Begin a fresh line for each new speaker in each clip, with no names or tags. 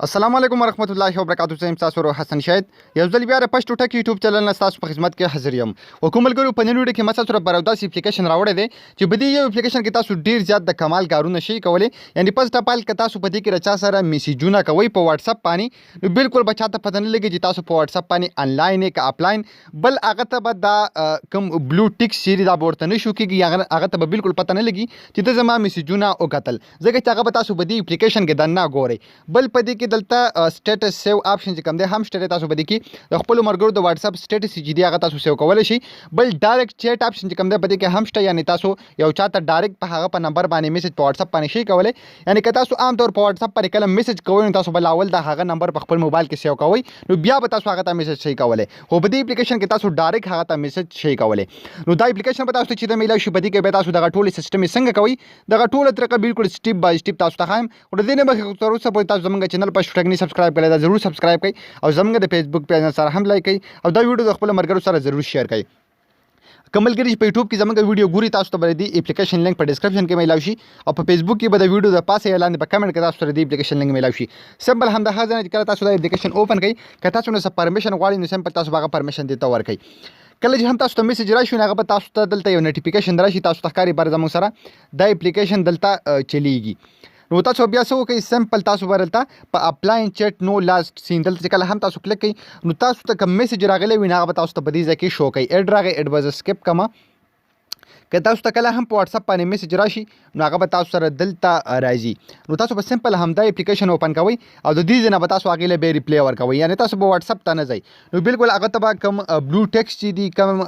अस्सलाम वालेकुम वरहमतुल्लाहि वबरकातुहू زه یم تاسو ورو حسن شاهد یو ځل بیا د پښتو ټک یوټیوب چینل نه تاسو په خدمت کې حاضر یم حکومت ګرو په نن ویډیو کې مسل سره براوداس اپلیکیشن راوړی دی چې په دې یو اپلیکیشن کې تاسو ډیر زیات د کمال کارونه شي کولی یعنی پس ټاپال کې تاسو په دې کې رچا سره میسیجونه کوي په واتس اپ باندې نو بالکل بچاته پته نه لګي چې تاسو په واتس اپ باندې انلاین یک اپلاین بل هغه ته به دا کوم بلو ټیک سری دا ورته نه شو کېږي هغه ته به بالکل پته نه لګي چې ته زما میسیجونه وکتل ځکه چې هغه به تاسو په دې اپلیکیشن کې دننه ګورئ بل په دې کې دلته سټیټس سیو آپشن چې کوم دی هم شته تاسو بده کې د خپل مرګرو د واتس اپ سټیټس چې دی هغه تاسو سیو کولای شي بل ډایرکټ چیټ آپشن چې کوم دی بده کې هم شته یعنی تاسو یو چاته ډایرکټ په هغه په نمبر باندې میسج په واتس اپ باندې شي کولای یعنی که تاسو عام طور په واتس اپ باندې کله میسج کوئ نو تاسو بل اول د هغه نمبر په خپل موبایل کې سیو کوئ نو بیا به تاسو هغه ته میسج شي کولای خو په دې اپلیکیشن کې تاسو ډایرکټ هغه ته میسج شي کولای نو دا اپلیکیشن په تاسو چې د میلا شي بده کې به تاسو دغه ټول سیستم څنګه کوي دغه ټول طریقه بالکل سټیپ بای سټیپ تاسو ته خایم او د دې نه به تر اوسه پورې تاسو زموږ چینل په شټک نه سبسکرایب کړئ دا ضرور سبسکرایب کړئ او زموږ د فیسبوک پیج سره هم لایک کړئ او دا ویډیو د خپل مرګرو سره ضرور شیر کړئ کملګری په یوټیوب کې زموږ ویډیو ګوري تاسو ته به د اپلیکیشن لینک په ډسکرپشن کې میلاو شي او په فیسبوک کې به د ویډیو د پاسه اعلان په کمنټ کې تاسو سره د اپلیکیشن لینک میلاو شي سمبل هم د هغه ځای چې تاسو د اپلیکیشن اوپن کړئ که تاسو نه پرمیشن غواړئ نو سمبل تاسو هغه پرمیشن دیته ورکړئ کله چې هم تاسو ته میسج راشي هغه به تاسو ته دلته یو نوټیفیکیشن راشي تاسو ته ښکاري بار زموږ سره د اپلیکیشن دلته چلیږي نو تاسو بیا څه وکړئ سمپل تاسو ورلته په اپلاین چیټ نو لاست سین دلته چې کله هم تاسو کلیک کړئ نو تاسو ته کوم میسج راغلی وي هغه به تاسو ته په دې ځای کې شو کوي اډ راغی اډ به زه سکپ کړم که تاسو ته کله هم په واتس اپ باندې میسج راشي نو هغه به تاسو سره دلته راځي نو تاسو به سمپل همدا اپلیکیشن اوپن کوئ او د دې ځای نه به تاسو هغې له بیا ریپلی ورکوئ یعنې تاسو به واتس اپ ته نه ځئ نو بالکل هغه ته به کوم بلو ټیکس چې دي کوم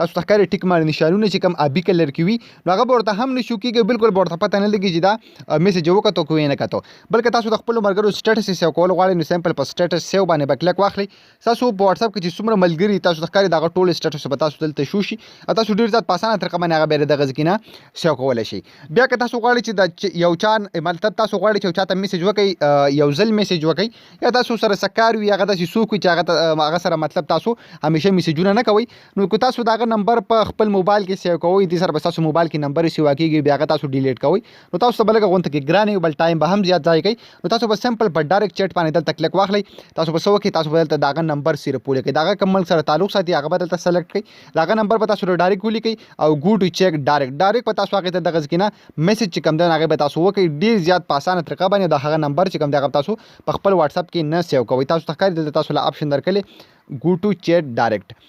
تاسو ته ښکاري ټیک مارک نشانونه چې کوم آبي کلر کې وي نو هغه به ورته هم نه شو کېږي بالکل به ورته پته نه لګي چې دا میسج وکتو که یې نه کتو بلکې تاسو د خپلو ملګرو سټیټس یې سیو کول غواړئ نو سمپل په سټیټس سیو باندې به کلیک واخلئ تاسو په واتس اپ کې چې څومره ملګري تاسو ته ښکاري د هغه ټول سټیټس به تاسو دلته شو شي او تاسو ډېر زیات په اسانه طریقه باندې هغه بیا دغه ځای کې نه سیو کولی شي بیا که تاسو غواړئ چې د یو چا مطلب تاسو غواړئ چې یو چاته میسج وکړئ یو ځل میسج وکړئ یا تاسو سره څه کار وي هغه داسې څوک وي چې هغه سره مطلب تاسو همیشه میسجونه نه کوئ نو که تاسو د هغه نمبر په خپل موبایل کې سیو کوئ دې سره به ستاسو موبایل کې نمبر سیوا کېږي بیا هغه تاسو ډیلیټ کوئ نو تاسو ته به لږه غونته کې ګران وي بل ټایم به هم زیات ضایع کوي نو تاسو به سمپل په ډایرکټ چیټ باندې دلته کلیک واخلئ تاسو به څه وکړئ تاسو به دلته د هغه نمبر سره پوره کړئ د هغه کوم ملک سره تعلق ساتي هغه به دلته سلیکټ کړئ د هغه نمبر به تاسو ډایرکټ ولیکئ او ګو ټو چیک ډایرکټ په تاسو هغې ته دغه ځای نه میسج چې کوم دی هغې به تاسو وکړئ ډېر زیات په اسانه طریقه باندې د هغه نمبر چې کوم دی هغه تاسو په خپل واتس اپ کې نه سیو کوئ تاسو ته ښکاري دلته تاسو له آپشن درکړی ګو ټو چیټ ډایرکټ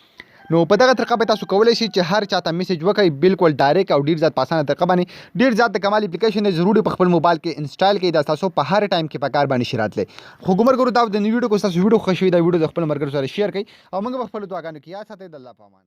نو په دغه طریقه به تاسو کولی شئ چې هر چاته میسج وکړئ بالکل ډایرکټ او ډېر زیات په اسانه طریقه باندې ډېر زیات د کمال اپلیکیشن دی ضروري په خپل موبایل کې انسټال کړئ دا تاسو په هر ټایم کې په کار باندې شي راتلی خو ګمرګرو دا د نوي ویډیو کو ستاسو ویډیو خوښ وي دا ویډیو د خپل ملګرو سره شیر کړئ او موږ به خپلو دعاګانو کې یاد ساتئ د الله په امان